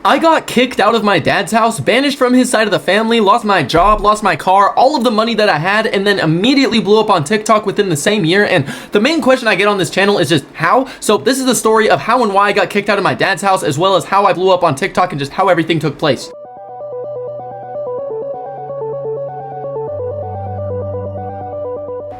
I got kicked out of my dad's house, banished from his side of the family, lost my job, lost my car, all of the money that I had, and then immediately blew up on TikTok within the same year. And the main question I get on this channel is just how. So this is the story of how and why I got kicked out of my dad's house, as well as how I blew up on TikTok and just how everything took place.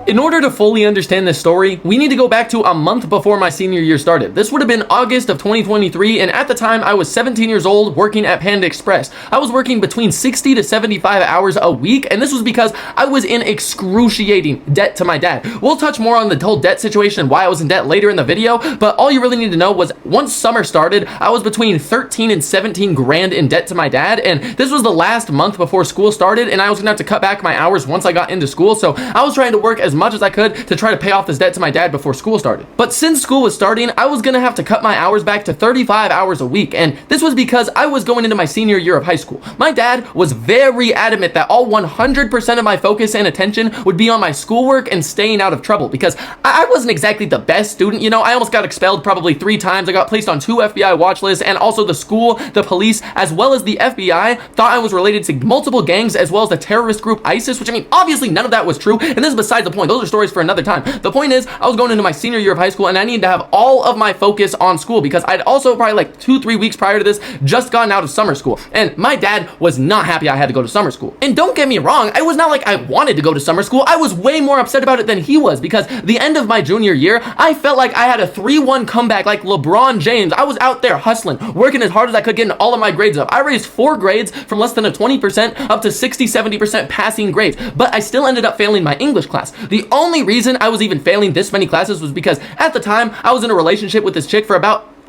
In order to fully understand this story, we need to go back to a month before my senior year started. This would have been August of 2023, and at the time I was 17 years old working at Panda Express. I was working between 60 to 75 hours a week, and this was because I was in excruciating debt to my dad. We'll touch more on the whole debt situation and why I was in debt later in the video, but all you really need to know was once summer started, I was between 13 and 17 grand in debt to my dad, and this was the last month before school started, and I was gonna have to cut back my hours once I got into school, so I was trying to work as much as I could to try to pay off this debt to my dad before school started. But since school was starting, I was gonna have to cut my hours back to 35 hours a week, and this was because I was going into my senior year of high school. My dad was very adamant that all 100% of my focus and attention would be on my schoolwork and staying out of trouble, because I wasn't exactly the best student, you know. I almost got expelled probably 3 times. I got placed on 2 FBI watch lists, and also the school, the police, as well as the FBI thought I was related to multiple gangs as well as the terrorist group ISIS, which, I mean, obviously none of that was true, and this is besides the point. Those are stories for another time. The point is, I was going into my senior year of high school, and I needed to have all of my focus on school because I'd also probably like 2-3 weeks prior to this just gotten out of summer school, and my dad was not happy I had to go to summer school. And don't get me wrong, it was not like I wanted to go to summer school. I was way more upset about it than he was, because the end of my junior year, I felt like I had a 3-1 comeback like LeBron James. I was out there hustling, working as hard as I could, getting all of my grades up. I raised 4 grades from less than a 20% up to 60-70% passing grades, but I still ended up failing my English class. The only reason I was even failing this many classes was because at the time I was in a relationship with this chick for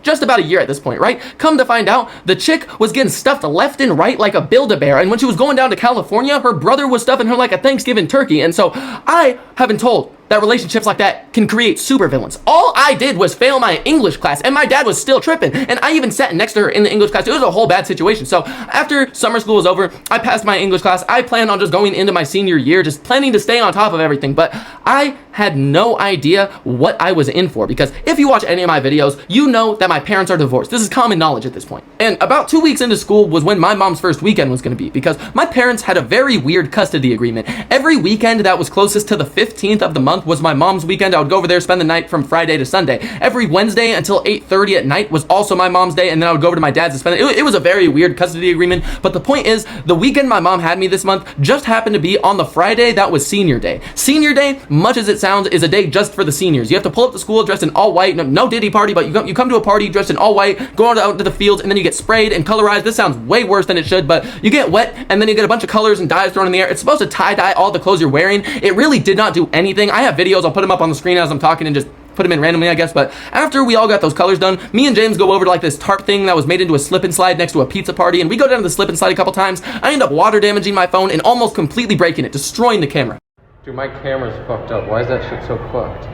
just about a year at this point, right? Come to find out, the chick was getting stuffed left and right like a Build-A-Bear, and when she was going down to California, her brother was stuffing her like a Thanksgiving turkey, and so I have been told that relationships like that can create supervillains. All I did was fail my English class, and my dad was still tripping, and I even sat next to her in the English class. It was a whole bad situation. So after summer school was over, I passed my English class. I planned on just going into my senior year, just planning to stay on top of everything, but I had no idea what I was in for, because if you watch any of my videos, you know that my parents are divorced. This is common knowledge at this point. And about 2 weeks into school was when my mom's first weekend was gonna be, because my parents had a very weird custody agreement. Every weekend that was closest to the 15th of the month was my mom's weekend. I would go over there, spend the night from Friday to Sunday. Every Wednesday until 8:30 at night was also my mom's day, and then I would go over to my dad's and spend it. It was a very weird custody agreement, but the point is, the weekend my mom had me this month just happened to be on the Friday that was senior day. Senior day, much as it sounds, is a day just for the seniors. You have to pull up to school dressed in all white, no Diddy party, but you come to a party dressed in all white, go out to the fields, and then you get sprayed and colorized. This sounds way worse than it should, but you get wet, and then you get a bunch of colors and dyes thrown in the air. It's supposed to tie-dye all the clothes you're wearing. It really did not do anything. I have videos, I'll put them up on the screen as I'm talking and just put them in randomly, I guess. But after we all got those colors done, me and James go over to like this tarp thing that was made into a slip and slide next to a pizza party, and we go down to the slip and slide a couple times. I end up water damaging my phone and almost completely breaking it, destroying the camera. Dude, my camera's fucked up. Why is that shit so fucked?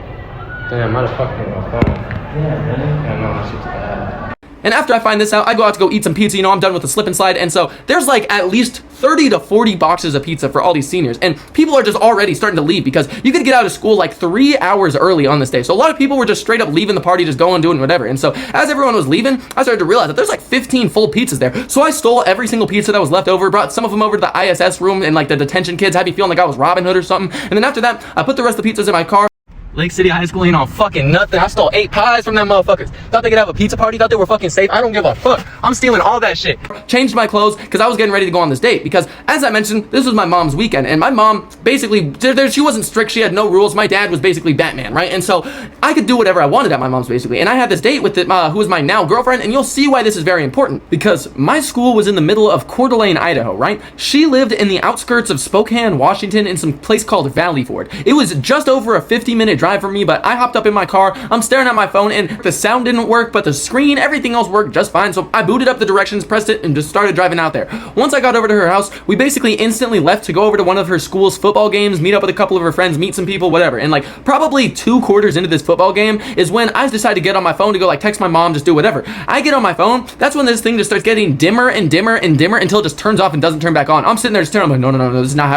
Damn, I might have fucked with my phone. Yeah, really? Yeah, no, that shit's bad. And after I find this out, I go out to go eat some pizza. You know, I'm done with the slip and slide. And so there's like at least 30 to 40 boxes of pizza for all these seniors. And people are just already starting to leave because you could get out of school like 3 hours early on this day. So a lot of people were just straight up leaving the party, just going, doing whatever. And so as everyone was leaving, I started to realize that there's like 15 full pizzas there. So I stole every single pizza that was left over, brought some of them over to the ISS room, and like the detention kids had me feeling like I was Robin Hood or something. And then after that, I put the rest of the pizzas in my car. Lake City High School ain't on fucking nothing. I stole 8 pies from them motherfuckers. Thought they could have a pizza party, thought they were fucking safe. I don't give a fuck. I'm stealing all that shit. Changed my clothes because I was getting ready to go on this date, because as I mentioned, this was my mom's weekend, and my mom basically, she wasn't strict, she had no rules. My dad was basically Batman, right? And so I could do whatever I wanted at my mom's basically. And I had this date with who was my now girlfriend, and you'll see why this is very important, because my school was in the middle of Coeur d'Alene, Idaho, right? She lived in the outskirts of Spokane, Washington, in some place called Valley Ford. It was just over a 50-minute drive from me, but I hopped up in my car, I'm staring at my phone, and the sound didn't work, but the screen, everything else worked just fine. So I booted up the directions, pressed it, and just started driving out there. Once I got over to her house, we basically instantly left to go over to one of her school's football games, meet up with a couple of her friends, meet some people, whatever. And like probably 2 quarters into this football game is when I decided to get on my phone to go like text my mom, just do whatever. I get on my phone, that's when this thing just starts getting dimmer and dimmer and dimmer until it just turns off and doesn't turn back on. I'm sitting there just I'm like, no, this is not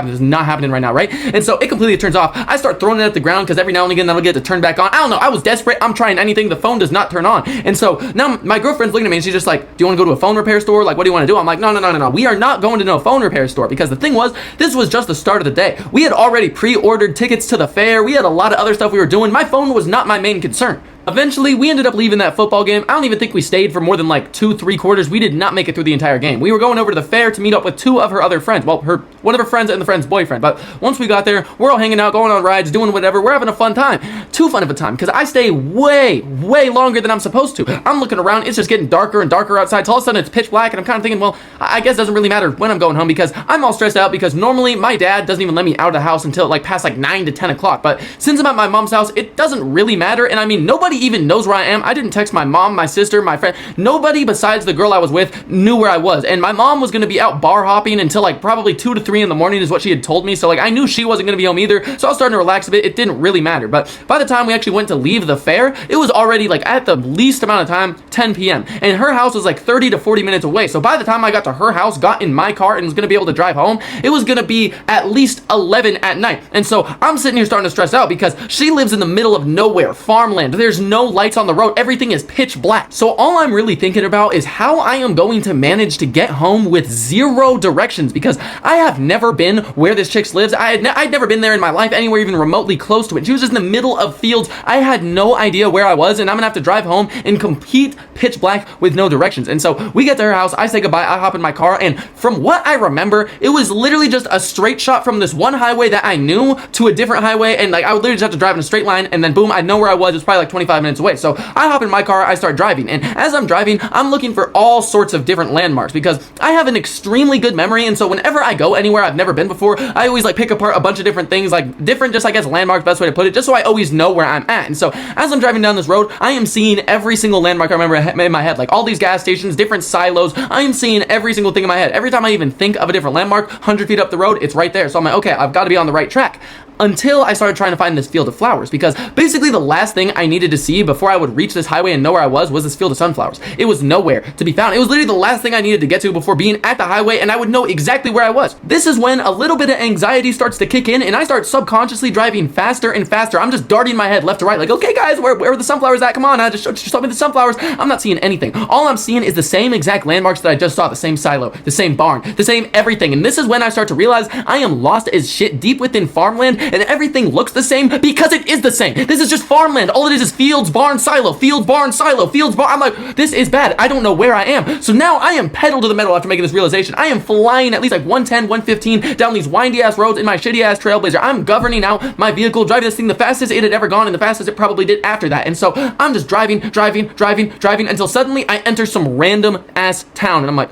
happening right now, right? And so it completely turns off. I start throwing it at the ground because every now and again, then I'll get to turn back on. I don't know. I was desperate. I'm trying anything. The phone does not turn on. And so now my girlfriend's looking at me and she's just like, do you want to go to a phone repair store? Like, what do you want to do? I'm like, no. We are not going to no phone repair store, because the thing was, this was just the start of the day. We had already pre-ordered tickets to the fair. We had a lot of other stuff we were doing. My phone was not my main concern. Eventually, we ended up leaving that football game. I don't even think we stayed for more than like 2-3 quarters. We did not make it through the entire game. We were going over to the fair to meet up with 2 of her other friends. Well, one of her friends and the friend's boyfriend. But once we got there, we're all hanging out, going on rides, doing whatever. We're having a fun time. Too fun of a time, because I stay way longer than I'm supposed to. I'm looking around. It's just getting darker and darker outside. Till all of a sudden, it's pitch black, and I'm kind of thinking, well, I guess it doesn't really matter when I'm going home, because I'm all stressed out, because normally my dad doesn't even let me out of the house until like past like 9 to 10 o'clock. But since I'm at my mom's house, it doesn't really matter. And I mean, nobody even knows where I am. I didn't text my mom, my sister, my friend. Nobody besides the girl I was with knew where I was. And my mom was going to be out bar hopping until like probably 2 to 3 in the morning is what she had told me. So like I knew she wasn't going to be home either. So I was starting to relax a bit. It didn't really matter. But by the time we actually went to leave the fair, it was already like at the least amount of time, 10 p.m. And her house was like 30 to 40 minutes away. So by the time I got to her house, got in my car and was going to be able to drive home, it was going to be at least 11 at night. And so I'm sitting here starting to stress out, because she lives in the middle of nowhere, farmland. There's no lights on the road. Everything is pitch black. So all I'm really thinking about is how I am going to manage to get home with 0 directions, because I have never been where this chick lives. I'd never been there in my life, anywhere even remotely close to it. She was just in the middle of fields. I had no idea where I was, and I'm gonna have to drive home in complete pitch black with no directions. And so we get to her house, I say goodbye, I hop in my car, and from what I remember, it was literally just a straight shot from this one highway that I knew to a different highway, and like I would literally just have to drive in a straight line, and then boom, I know where I was. It's probably like 25 minutes away. So I hop in my car, I start driving, and as I'm driving, I'm looking for all sorts of different landmarks, because I have an extremely good memory. And so whenever I go anywhere I've never been before, I always like pick apart a bunch of different things, like different, just I guess landmarks, best way to put it, just so I always know where I'm at. And so as I'm driving down this road, I am seeing every single landmark I remember in my head, like all these gas stations, different silos. I am seeing every single thing in my head. Every time I even think of a different landmark, 100 feet up the road, it's right there. So I'm like, okay, I've got to be on the right track. Until I started trying to find this field of flowers, because basically the last thing I needed to see before I would reach this highway and know where I was this field of sunflowers. It was nowhere to be found. It was literally the last thing I needed to get to before being at the highway, and I would know exactly where I was. This is when a little bit of anxiety starts to kick in, and I start subconsciously driving faster and faster. I'm just darting my head left to right, like, okay guys, where are the sunflowers at? Come on, just show me the sunflowers. I'm not seeing anything. All I'm seeing is the same exact landmarks that I just saw, the same silo, the same barn, the same everything. And this is when I start to realize I am lost as shit deep within farmland, and everything looks the same because it is the same. This is just farmland. All it is fields, barn, silo, fields, barn, silo, fields, barn. I'm like, this is bad. I don't know where I am. So now I am pedal to the metal after making this realization. I am flying at least like 110, 115 down these windy ass roads in my shitty ass Trailblazer. I'm governing out my vehicle, driving this thing the fastest it had ever gone and the fastest it probably did after that. And so I'm just driving until suddenly I enter some random ass town, and I'm like,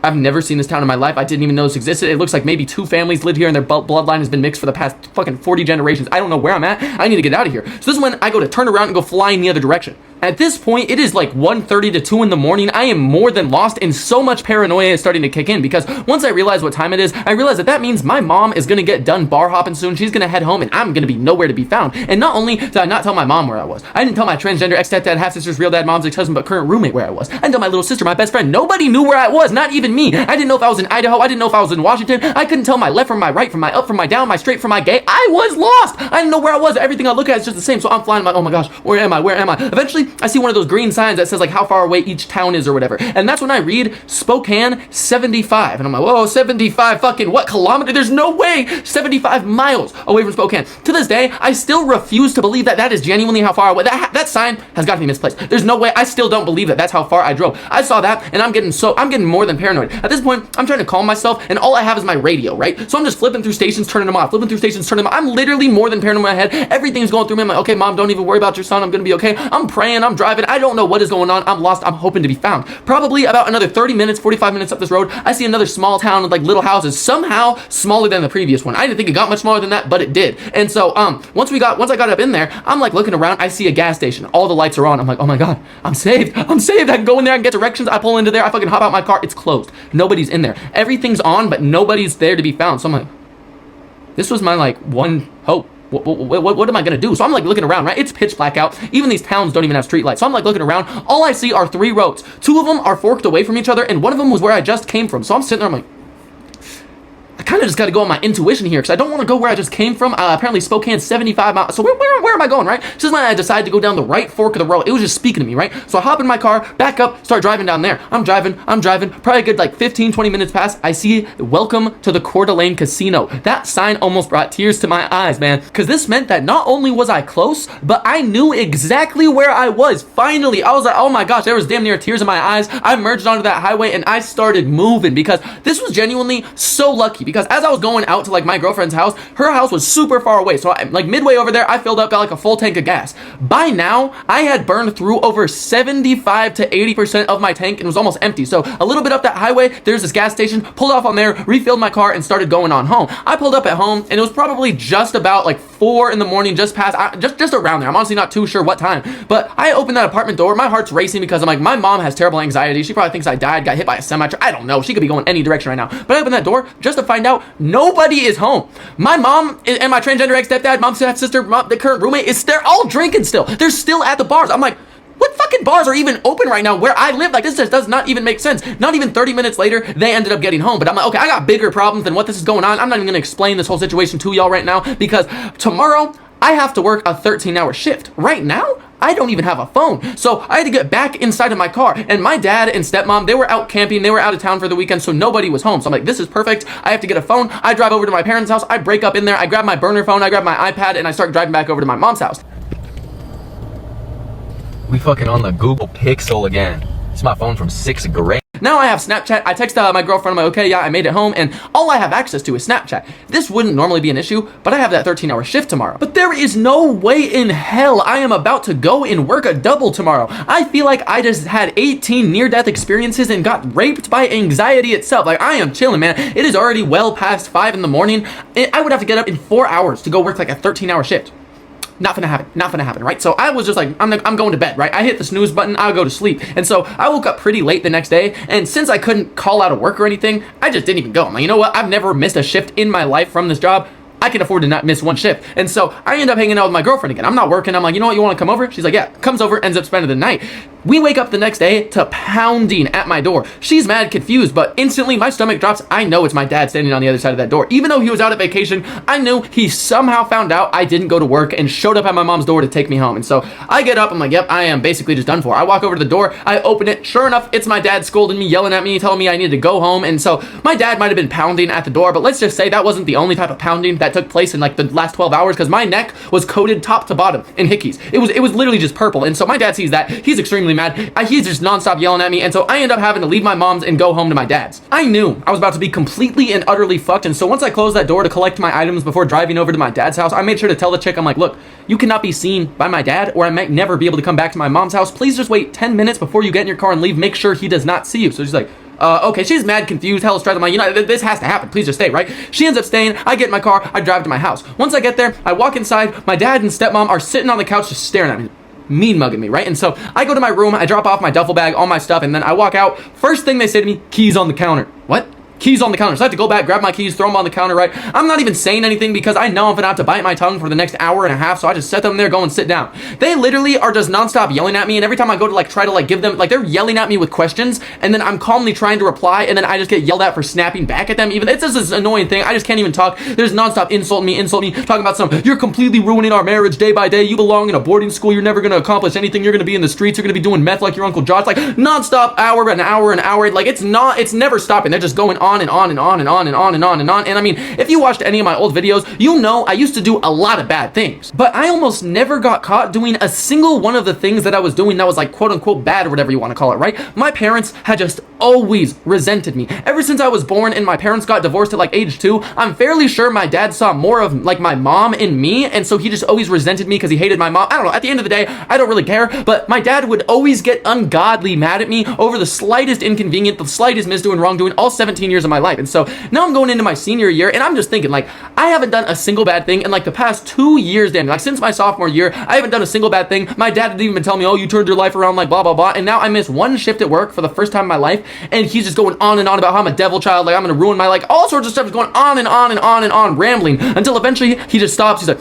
I've never seen this town in my life. I didn't even know this existed. It looks like maybe 2 families lived here and their bloodline has been mixed for the past fucking 40 generations. I don't know where I'm at. I need to get out of here. So this is when I go to turn around and go flying the other direction. At this point, it is like 1:30 to 2 in the morning. I am more than lost, and so much paranoia is starting to kick in, because once I realize what time it is, I realize that means my mom is going to get done bar hopping soon. She's going to head home, and I'm going to be nowhere to be found. And not only did I not tell my mom where I was, I didn't tell my transgender ex-stepdad, half-sister's real dad, mom's ex-husband, but current roommate where I was. I didn't tell my little sister, my best friend. Nobody knew where I was, not even me. I didn't know if I was in Idaho. I didn't know if I was in Washington. I couldn't tell my left from my right, from my up from my down, my straight from my gay. I was lost. I didn't know where I was. Everything I look at is just the same. So I'm flying. I'm like, oh my gosh, where am I? Where am I? Eventually, I see one of those green signs that says like how far away each town is or whatever. And that's when I read Spokane 75. And I'm like, whoa, 75 fucking what kilometer? There's no way 75 miles away from Spokane. To this day, I still refuse to believe that that is genuinely how far away. That sign has got to be misplaced. There's no way. I still don't believe that that's how far I drove. I saw that and I'm getting more than paranoid. At this point, I'm trying to calm myself and all I have is my radio, right? So I'm just flipping through stations, turning them off, flipping through stations, turning them off. I'm literally more than paranoid in my head. Everything's going through me. I'm like, okay, mom, don't even worry about your son. I'm going to be okay. I'm praying. I'm driving. I don't know what is going on. I'm lost. I'm hoping to be found. Probably about another 30 minutes, 45 minutes up this road, I see another small town with like little houses, somehow smaller than the previous one. I didn't think it got much smaller than that, but it did. And so once I got up in there, I'm like looking around, I see a gas station. All the lights are on. I'm like, oh my God, I'm saved. I'm saved. I can go in there and get directions. I pull into there. I fucking hop out my car. It's closed. Nobody's in there. Everything's on, but nobody's there to be found. So I'm like, this was my like one hope. What am I gonna do? So I'm like looking around, right? It's pitch black out. Even these towns don't even have street lights. So I'm like looking around. All I see are 3 roads. 2 of them are forked away from each other, and one of them was where I just came from. So I'm sitting there, I'm like, kind of just got to go on my intuition here because I don't want to go where I just came from. Apparently Spokane's 75 miles. So where am I going, right? This is when I decided to go down the right fork of the road. It was just speaking to me, right? So I hop in my car, back up, start driving down there. I'm driving. Probably a good like 15, 20 minutes past. I see welcome to the Coeur d'Alene Casino. That sign almost brought tears to my eyes, man. Because this meant that not only was I close, but I knew exactly where I was. Finally, I was like, oh my gosh, there was damn near tears in my eyes. I merged onto that highway and I started moving because this was genuinely so lucky because as I was going out to like my girlfriend's house, her house was super far away. So like midway over there, I filled up, got like a full tank of gas. By now, I had burned through over 75 to 80% of my tank and was almost empty. So a little bit up that highway, there's this gas station, pulled off on there, refilled my car and started going on home. I pulled up at home and it was probably just about like 4 in the morning, just past, just around there. I'm honestly not too sure what time, but I opened that apartment door. My heart's racing because I'm like, my mom has terrible anxiety. She probably thinks I died, got hit by a semi truck. I don't know. She could be going any direction right now. But I opened that door just to find out nobody is home. My mom and my transgender ex-stepdad, mom's sister, the current roommate they're all drinking still. They're still at the bars. I'm like, what fucking bars are even open right now where I live? Like, this just does not even make sense. Not even 30 minutes later, they ended up getting home. But I'm like, okay, I got bigger problems than what this is going on. I'm not even gonna explain this whole situation to y'all right now because tomorrow I have to work a 13-hour shift. Right now, I don't even have a phone. So I had to get back inside of my car. And my dad and stepmom, they were out camping. They were out of town for the weekend, so nobody was home. So I'm like, this is perfect. I have to get a phone. I drive over to my parents' house. I break up in there. I grab my burner phone. I grab my iPad, and I start driving back over to my mom's house. We fucking on the Google Pixel again. It's my phone from 6th grade. Now I have Snapchat. I text my girlfriend. I'm like, okay, yeah, I made it home. And all I have access to is Snapchat. This wouldn't normally be an issue, but I have that 13-hour shift tomorrow. But there is no way in hell I am about to go and work a double tomorrow. I feel like I just had 18 near-death experiences and got raped by anxiety itself. Like, I am chilling, man. It is already well past 5 in the morning. I would have to get up in 4 hours to go work like a 13-hour shift. Not gonna happen, right? So I was just like, I'm going to bed, right? I hit the snooze button, I'll go to sleep. And so I woke up pretty late the next day, and since I couldn't call out of work or anything, I just didn't even go. I'm like, you know what? I've never missed a shift in my life from this job. I can afford to not miss one shift. And so I end up hanging out with my girlfriend again. I'm not working. I'm like, you know what? You want to come over? She's like, yeah. Comes over, ends up spending the night. We wake up the next day to pounding at my door. She's mad confused, but instantly my stomach drops. I know it's my dad standing on the other side of that door. Even though he was out at vacation, I knew he somehow found out I didn't go to work and showed up at my mom's door to take me home. And so I get up. I'm like, yep, I am basically just done for. I walk over to the door. I open it. Sure enough, it's my dad scolding me, yelling at me, telling me I needed to go home. And so my dad might have been pounding at the door, but let's just say that wasn't the only type of pounding that took place in like the last 12 hours because my neck was coated top to bottom in hickeys. It was literally just purple. And so my dad sees that. He's extremely mad. He's just nonstop yelling at me. And so I end up having to leave my mom's and go home to my dad's. I knew I was about to be completely and utterly fucked. And so once I closed that door to collect my items before driving over to my dad's house, I made sure to tell the chick, I'm like, look, you cannot be seen by my dad or I might never be able to come back to my mom's house. Please just wait 10 minutes before you get in your car and leave. Make sure he does not see you. So she's like, okay, she's mad, confused, hella stressed. I'm like, you know, this has to happen. Please just stay, right? She ends up staying. I get in my car. I drive to my house. Once I get there, I walk inside. My dad and stepmom are sitting on the couch just staring at me, mean mugging me, right? And so I go to my room. I drop off my duffel bag, all my stuff, and then I walk out. First thing they say to me, keys on the counter. What? Keys on the counter. So I have to go back, grab my keys, throw them on the counter, right? I'm not even saying anything because I know I'm gonna have to bite my tongue for the next hour and a half, so I just set them there, go and sit down. They literally are just nonstop yelling at me, and every time I go to like try to like give them, like they're yelling at me with questions, and then I'm calmly trying to reply, and then I just get yelled at for snapping back at them. Even it's just this annoying thing. I just can't even talk. There's nonstop insulting me, talking about you're completely ruining our marriage day by day. You belong in a boarding school. You're never gonna accomplish anything. You're gonna be in the streets. You're gonna be doing meth like your Uncle Josh. Like nonstop, hour and hour and hour. Like it's never stopping. They're just going on and on and on and on and on and on and on. And I mean, if you watched any of my old videos, you know I used to do a lot of bad things, but I almost never got caught doing a single one of the things that I was doing that was like quote unquote bad or whatever you want to call it, right? My parents had just always resented me. Ever since I was born and my parents got divorced at like age 2, I'm fairly sure my dad saw more of like my mom in me, and so he just always resented me because he hated my mom. I don't know, at the end of the day, I don't really care, but my dad would always get ungodly mad at me over the slightest inconvenience, the slightest misdoing, wrongdoing, all 17 years of my life. And so now I'm going into my senior year and I'm just thinking like, I haven't done a single bad thing in like the past 2 years, damn, like since my sophomore year, I haven't done a single bad thing. My dad didn't even tell me, oh, you turned your life around, like blah, blah, blah. And now I miss one shift at work for the first time in my life. And he's just going on and on about how I'm a devil child, like I'm gonna ruin my, like all sorts of stuff is going on and on and on and on, rambling until eventually he just stops. He's like,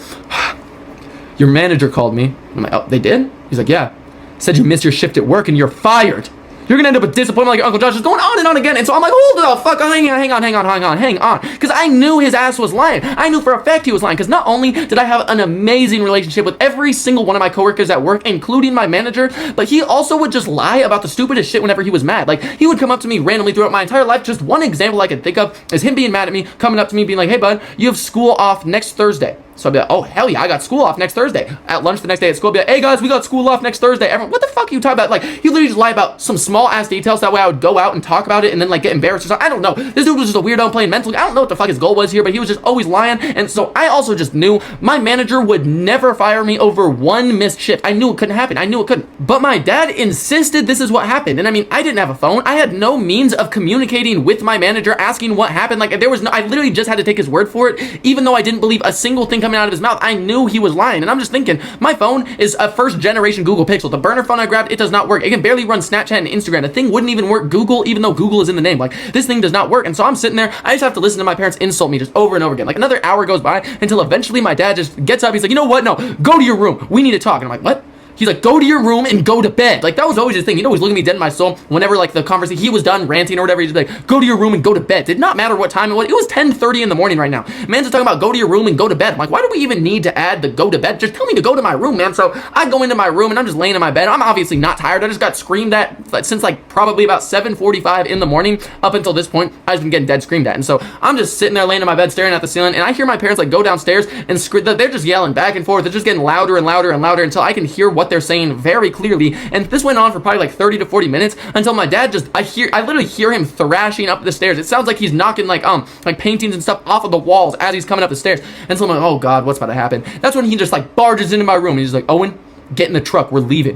your manager called me. I'm like, oh, they did? He's like, yeah. Said you missed your shift at work and you're fired. You're gonna end up with disappointment like your Uncle Josh, just going on and on again. And so I'm like, hold the fuck on, hang on. Because I knew his ass was lying. I knew for a fact he was lying. Because not only did I have an amazing relationship with every single one of my coworkers at work, including my manager, but he also would just lie about the stupidest shit whenever he was mad. Like, he would come up to me randomly throughout my entire life. Just one example I can think of is him being mad at me, coming up to me being like, hey bud, you have school off next Thursday. So I'd be like, oh, hell yeah, I got school off next Thursday. At lunch the next day at school, I'd be like, hey guys, we got school off next Thursday. Everyone, what the fuck are you talking about? Like, he literally just lie about some small ass details. That way I would go out and talk about it and then like get embarrassed or something. I don't know. This dude was just a weirdo playing mentally. I don't know what the fuck his goal was here, but he was just always lying. And so I also just knew my manager would never fire me over one missed shift. I knew it couldn't happen. I knew it couldn't. But my dad insisted this is what happened. And I mean, I didn't have a phone. I had no means of communicating with my manager, asking what happened. Like, there was no, I literally just had to take his word for it. Even though I didn't believe a single thing coming out of his mouth, I knew he was lying. And I'm just thinking, my phone is a first generation Google Pixel. The burner phone I grabbed, it does not work. It can barely run Snapchat and Instagram. The thing wouldn't even work Google, even though Google is in the name. Like, this thing does not work. And so I'm sitting there, I just have to listen to my parents insult me just over and over again. Like, another hour goes by until eventually my dad just gets up. He's like, you know what? No, go to your room. We need to talk. And I'm like, what? He's like, go to your room and go to bed. Like, that was always his thing. He'd always look at me dead in my soul whenever, like, the conversation, he was done ranting or whatever. He'd be like, go to your room and go to bed. Did not matter what time it was. It was 10:30 in the morning right now. Man's just talking about go to your room and go to bed. I'm like, why do we even need to add the go to bed? Just tell me to go to my room, man. So I go into my room and I'm just laying in my bed. I'm obviously not tired. I just got screamed at since, like, probably about 7:45 in the morning. Up until this point, I've just been getting dead screamed at. And so I'm just sitting there laying in my bed staring at the ceiling, and I hear my parents, like, go downstairs and they're just yelling back and forth. They're just getting louder and louder and louder until I can hear what they're saying very clearly. And this went on for probably like 30 to 40 minutes until my dad just, I literally hear him thrashing up the stairs. It sounds like he's knocking like paintings and stuff off of the walls as he's coming up the stairs. And so I'm like, oh God, what's about to happen? That's when he just like barges into my room and he's like, Owen, get in the truck, we're leaving.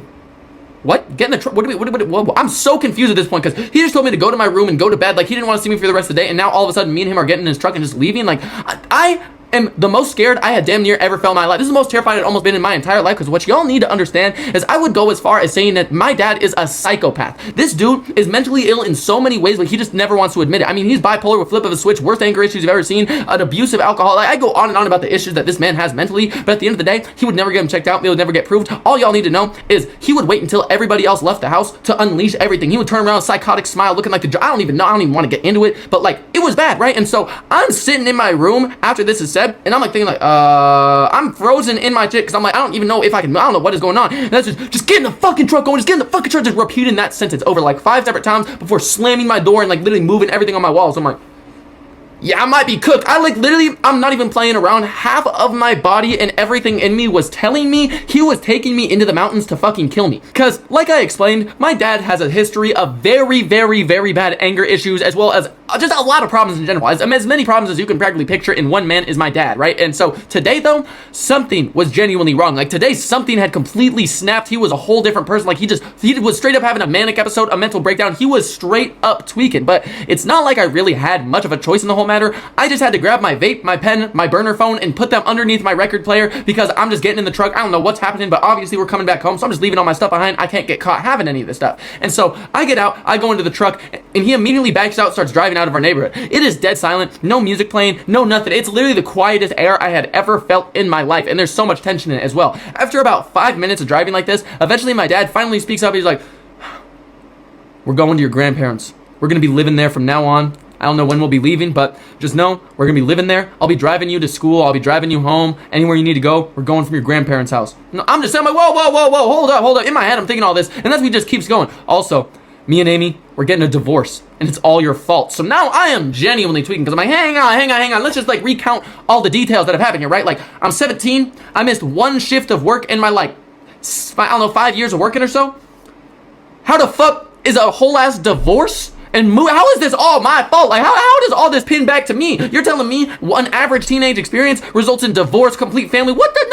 What? Get in the truck? What? I'm so confused at this point because he just told me to go to my room and go to bed. Like, he didn't want to see me for the rest of the day. And now all of a sudden me and him are getting in his truck and just leaving. Like, I am the most scared I had damn near ever felt in my life. This is the most terrified I'd almost been in my entire life, because what y'all need to understand is I would go as far as saying that my dad is a psychopath. This dude is mentally ill in so many ways, but he just never wants to admit it. I mean, he's bipolar with flip of a switch, worst anger issues you've ever seen, an abusive alcoholic. I go on and on about the issues that this man has mentally, but at the end of the day, he would never get him checked out. They would never get proved. All y'all need to know is he would wait until everybody else left the house to unleash everything. He would turn around, a psychotic smile, looking like I don't even want to get into it, but like, it was bad, right? And so I'm sitting in my room after this is said, and I'm like thinking like, I'm frozen in my chair because I'm like, I don't even know if I can, I don't know what is going on. And that's just get in the fucking truck, going, just get in the fucking truck, just repeating that sentence over like 5 separate times before slamming my door and like literally moving everything on my walls. So I'm like, yeah, I might be cooked. I like literally, I'm not even playing around. Half of my body and everything in me was telling me he was taking me into the mountains to fucking kill me. Because, like I explained, my dad has a history of very, very, very bad anger issues, as well as just a lot of problems in general. As many problems as you can practically picture in one man is my dad, right? And so today, though, something was genuinely wrong. Like, today, something had completely snapped. He was a whole different person. Like, he was straight up having a manic episode, a mental breakdown. He was straight up tweaking. But it's not like I really had much of a choice in the whole matter. I just had to grab my vape, my pen, my burner phone, and put them underneath my record player because I'm just getting in the truck. I don't know what's happening, but obviously we're coming back home, so I'm just leaving all my stuff behind. I can't get caught having any of this stuff. And so I get out, I go into the truck, and he immediately backs out, starts driving out of our neighborhood. It is dead silent, no music playing, no nothing. It's literally the quietest air I had ever felt in my life, and there's so much tension in it as well. After about 5 minutes of driving like this, eventually my dad finally speaks up. He's like, we're going to your grandparents. We're going to be living there from now on. I don't know when we'll be leaving, but just know we're going to be living there. I'll be driving you to school. I'll be driving you home. Anywhere you need to go, we're going from your grandparents' house. No, I'm just saying, I'm like, whoa, hold up. In my head, I'm thinking all this, and that's what just keeps going. Also, me and Amy, we're getting a divorce, and it's all your fault. So now I am genuinely tweaking because I'm like, hang on. Let's just like recount all the details that have happened here, right? Like, I'm 17. I missed one shift of work in my, like, I don't know, 5 years of working or so. How the fuck is a whole ass divorce? And how is this all my fault? Like, how does all this pin back to me? You're telling me one average teenage experience results in divorce, complete family? What the?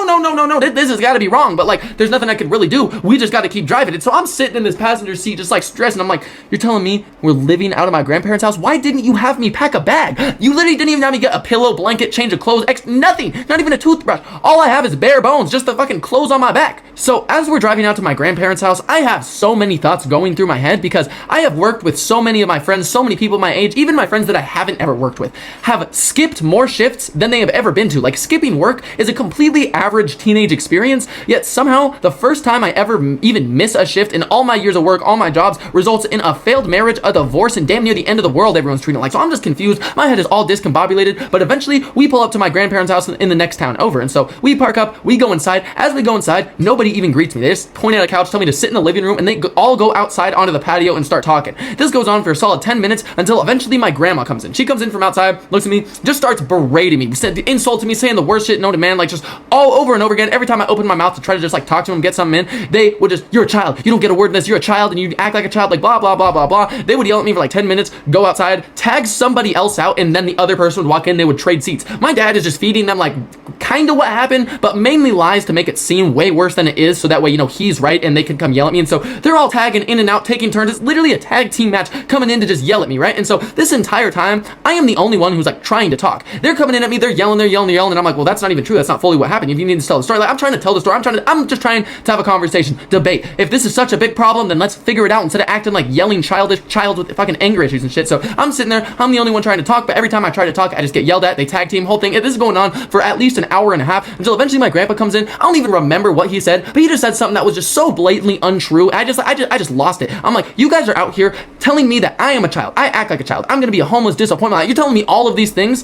No. This has got to be wrong. But, like, there's nothing I could really do. We just got to keep driving it. So I'm sitting in this passenger seat just, like, stressing. I'm like, you're telling me we're living out of my grandparents' house? Why didn't you have me pack a bag? You literally didn't even have me get a pillow, blanket, change of clothes, nothing. Not even a toothbrush. All I have is bare bones, just the fucking clothes on my back. So as we're driving out to my grandparents' house, I have so many thoughts going through my head because I have worked with so many of my friends, so many people my age, even my friends that I haven't ever worked with, have skipped more shifts than they have ever been to. Like, skipping work is a completely average average teenage experience, yet somehow the first time I ever even miss a shift in all my years of work, all my jobs, results in a failed marriage, a divorce, and damn near the end of the world everyone's treating it like. So I'm just confused. My head is all discombobulated, but eventually we pull up to my grandparents' house in the next town over. And so we park up, we go inside. As we go inside, nobody even greets me. They just point at a couch, tell me to sit in the living room, and they all go outside onto the patio and start talking. This goes on for a solid 10 minutes until eventually my grandma comes in. She comes in from outside, looks at me, just starts berating me, insulting me, saying the worst shit known to man, like just all over and over again. Every time I open my mouth to try to just like talk to him, get something in, they would just, you're a child, you don't get a word in this, you're a child, and you act like a child, like blah, blah, blah, blah, blah. They would yell at me for like 10 minutes, go outside, tag somebody else out, and then the other person would walk in, they would trade seats. My dad is just feeding them like kind of what happened, but mainly lies to make it seem way worse than it is, so that way, you know, he's right and they can come yell at me. And so they're all tagging in and out, taking turns. It's literally a tag team match coming in to just yell at me, right? And so this entire time, I am the only one who's like trying to talk. They're coming in at me, they're yelling, and I'm like, well, that's not even true. That's not fully what happened. If you need to tell the story, like I'm trying to tell the story. I'm just trying to have a conversation, debate. If this is such a big problem, then let's figure it out instead of acting like yelling childish child with fucking anger issues and shit. So I'm sitting there, I'm the only one trying to talk, but every time I try to talk, I just get yelled at. They tag team, whole thing. This is going on for at least an hour and a half until eventually my grandpa comes in. I don't even remember what he said, but he just said something that was just so blatantly untrue. I just lost it. I'm like, you guys are out here telling me that I am a child. I act like a child. I'm gonna be a homeless disappointment. You're telling me all of these things,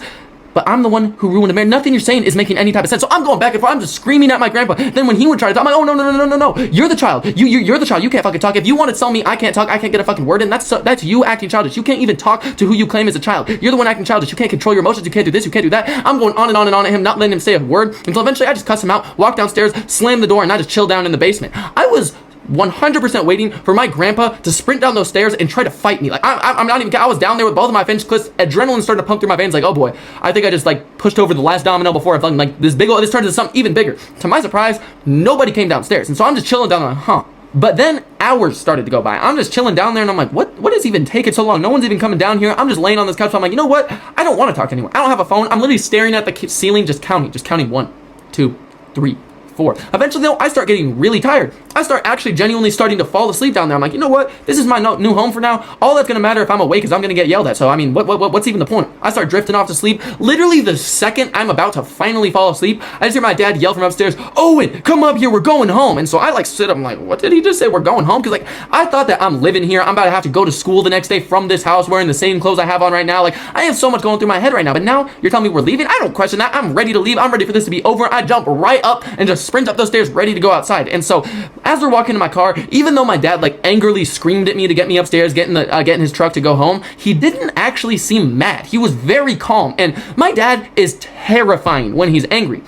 but I'm the one who ruined a marriage. Nothing you're saying is making any type of sense. So I'm going back and forth. I'm just screaming at my grandpa. Then when he would try to talk, I'm like, oh, no. You're the child. You're the child. You can't fucking talk. If you want to tell me I can't talk, I can't get a fucking word in, that's you acting childish. You can't even talk to who you claim is a child. You're the one acting childish. You can't control your emotions. You can't do this. You can't do that. I'm going on and on and on at him, not letting him say a word until eventually I just cuss him out, walk downstairs, slam the door, and I just chill down in the basement. I was 100% waiting for my grandpa to sprint down those stairs and try to fight me. Like I'm not even, I was down there with both of my finished clips, adrenaline started to pump through my veins, like, oh boy, I think I just like pushed over the last domino before I felt like this turned into something even bigger. To my surprise, nobody came downstairs, and so I'm just chilling down there, like, But then hours started to go by. I'm just chilling down there, and I'm like, what is even taking so long? No one's even coming down here. I'm just laying on this couch. So I'm like, you know what? I don't want to talk to anyone. I don't have a phone. I'm literally staring at the ceiling, just counting 1, 2, 3, 4. Eventually, though, I start getting really tired. I start actually genuinely starting to fall asleep down there. I'm like, you know what? This is my new home for now. All that's gonna matter if I'm awake is I'm gonna get yelled at. So I mean, what's even the point? I start drifting off to sleep. Literally the second I'm about to finally fall asleep, I just hear my dad yell from upstairs, Owen, come up here, we're going home. And so I like sit up, I'm like, what did he just say? We're going home? Because like, I thought that I'm living here. I'm about to have to go to school the next day from this house wearing the same clothes I have on right now. Like, I have so much going through my head right now. But now you're telling me we're leaving? I don't question that. I'm ready to leave. I'm ready for this to be over. I jump right up and just sprint up those stairs ready to go outside. And so as we're walking to my car, even though my dad like angrily screamed at me to get me upstairs, get in his truck to go home, he didn't actually seem mad. He was very calm. And my dad is terrifying when he's angry.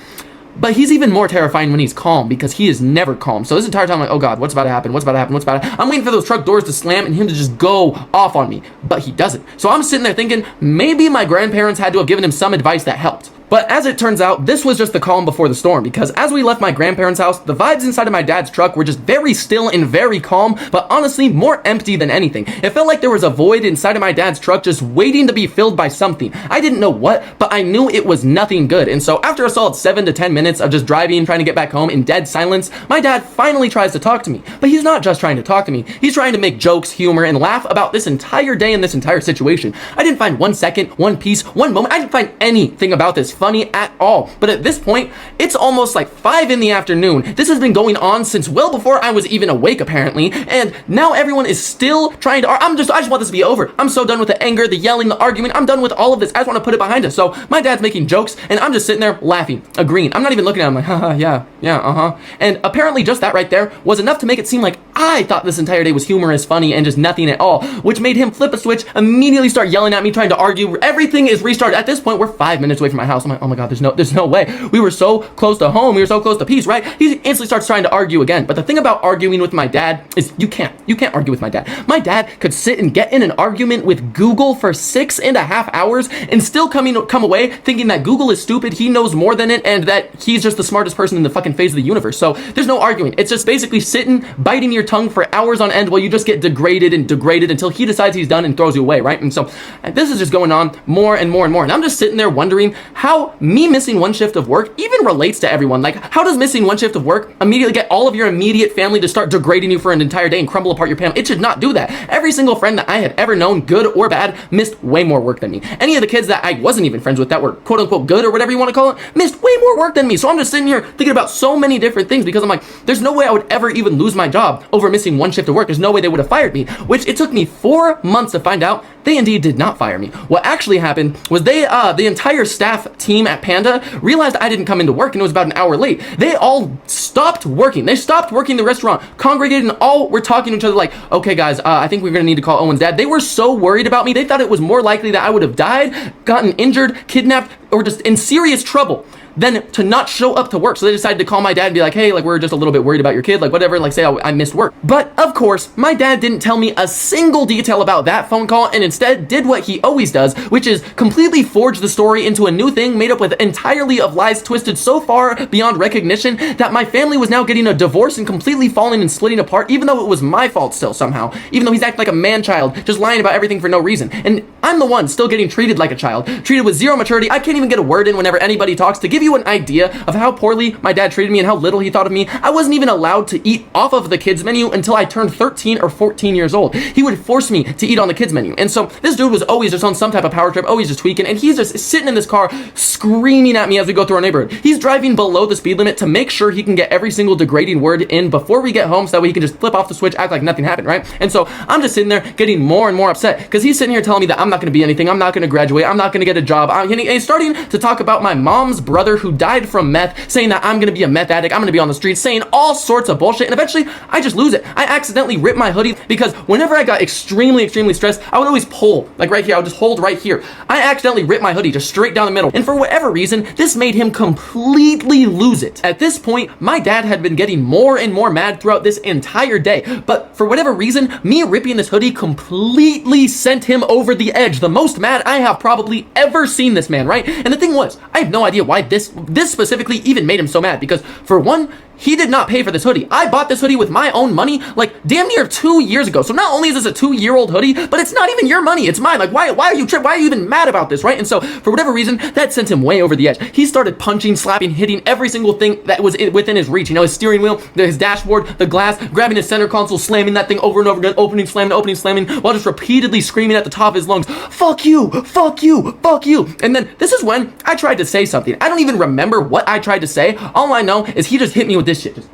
But he's even more terrifying when he's calm, because he is never calm. So this entire time I'm like, oh God, what's about to happen? What's about to happen? What's about to happen? I'm waiting for those truck doors to slam and him to just go off on me. But he doesn't. So I'm sitting there thinking, maybe my grandparents had to have given him some advice that helped. But as it turns out, this was just the calm before the storm, because as we left my grandparents' house, the vibes inside of my dad's truck were just very still and very calm, but honestly, more empty than anything. It felt like there was a void inside of my dad's truck just waiting to be filled by something. I didn't know what, but I knew it was nothing good. And so after a solid 7 to 10 minutes of just driving, trying to get back home in dead silence, my dad finally tries to talk to me. But he's not just trying to talk to me. He's trying to make jokes, humor, and laugh about this entire day and this entire situation. I didn't find 1 second, 1 piece, 1 moment. I didn't find anything about this funny at all. But at this point, it's almost like 5 in the afternoon. This has been going on since well before I was even awake, apparently. And now everyone is still trying to, I just want this to be over. I'm so done with the anger, the yelling, the argument. I'm done with all of this. I just want to put it behind us. So my dad's making jokes and I'm just sitting there laughing, agreeing. I'm not even looking at him like, haha, yeah, uh-huh. And apparently just that right there was enough to make it seem like I thought this entire day was humorous, funny, and just nothing at all, which made him flip a switch, immediately start yelling at me, trying to argue. Everything is restarted. At this point, we're 5 minutes away from my house. I'm like, oh my God, there's no way. We were so close to home. We were so close to peace, right? He instantly starts trying to argue again. But the thing about arguing with my dad is you can't argue with my dad. My dad could sit and get in an argument with Google for 6.5 hours and still come away thinking that Google is stupid, he knows more than it, and that he's just the smartest person in the fucking face of the universe. So there's no arguing. It's just basically sitting, biting your tongue for hours on end while you just get degraded and degraded until he decides he's done and throws you away, right? And so this is just going on more and more and more. And I'm just sitting there wondering how me missing one shift of work even relates to everyone. Like, how does missing one shift of work immediately get all of your immediate family to start degrading you for an entire day and crumble apart your family? It should not do that. Every single friend that I had ever known, good or bad, missed way more work than me. Any of the kids that I wasn't even friends with that were quote unquote good or whatever you want to call it, missed way more work than me. So I'm just sitting here thinking about so many different things because I'm like, there's no way I would ever even lose my job over missing one shift of work. There's no way they would have fired me, which it took me 4 months to find out they indeed did not fire me. What actually happened was the entire staff team at Panda realized I didn't come into work and it was about an hour late. They all stopped working. They stopped working the restaurant, congregated, and all were talking to each other like, okay guys, I think we're gonna need to call Owen's dad. They were so worried about me. They thought it was more likely that I would have died, gotten injured, kidnapped, or just in serious trouble than to not show up to work. So they decided to call my dad and be like, hey, like, we're just a little bit worried about your kid, like whatever, like say I missed work. But of course, my dad didn't tell me a single detail about that phone call and instead did what he always does, which is completely forge the story into a new thing made up with entirely of lies twisted so far beyond recognition that my family was now getting a divorce and completely falling and splitting apart, even though it was my fault still somehow, even though he's acting like a man-child, just lying about everything for no reason. And I'm the one still getting treated like a child, treated with zero maturity. I can't even get a word in whenever anybody talks. To give you an idea of how poorly my dad treated me and how little he thought of me, I wasn't even allowed to eat off of the kids menu until I turned 13 or 14 years old. He would force me to eat on the kids menu. And so this dude was always just on some type of power trip, always just tweaking, and he's just sitting in this car screaming at me as we go through our neighborhood. He's driving below the speed limit to make sure he can get every single degrading word in before we get home so that way he can just flip off the switch, act like nothing happened, right? And so I'm just sitting there getting more and more upset because he's sitting here telling me that I'm not going to be anything, I'm not going to graduate, I'm not going to get a job. And he's starting to talk about my mom's brother who died from meth, saying that I'm going to be a meth addict, I'm going to be on the streets, saying all sorts of bullshit. And eventually I just lose it. I accidentally rip my hoodie because whenever I got extremely stressed, I would always pull, like right here, I would just hold right here. I accidentally ripped my hoodie just straight down the middle. And for whatever reason, this made him completely lose it. At this point, my dad had been getting more and more mad throughout this entire day. But for whatever reason, me ripping this hoodie completely sent him over the edge. The most mad I have probably ever seen this man, right? And the thing was, I have no idea why this specifically even made him so mad, because for one, he did not pay for this hoodie. I bought this hoodie with my own money, like damn near 2 years ago. So not only is this a 2-year-old hoodie, but it's not even your money, it's mine. Like why are you tripped? Why are you even mad about this, right? And so for whatever reason, that sent him way over the edge. He started punching, slapping, hitting every single thing that was within his reach. You know, his steering wheel, his dashboard, the glass, grabbing his center console, slamming that thing over and over again, opening, slamming, while just repeatedly screaming at the top of his lungs, fuck you, fuck you, fuck you. And then this is when I tried to say something. I don't even remember what I tried to say. All I know is he just hit me with this shit, just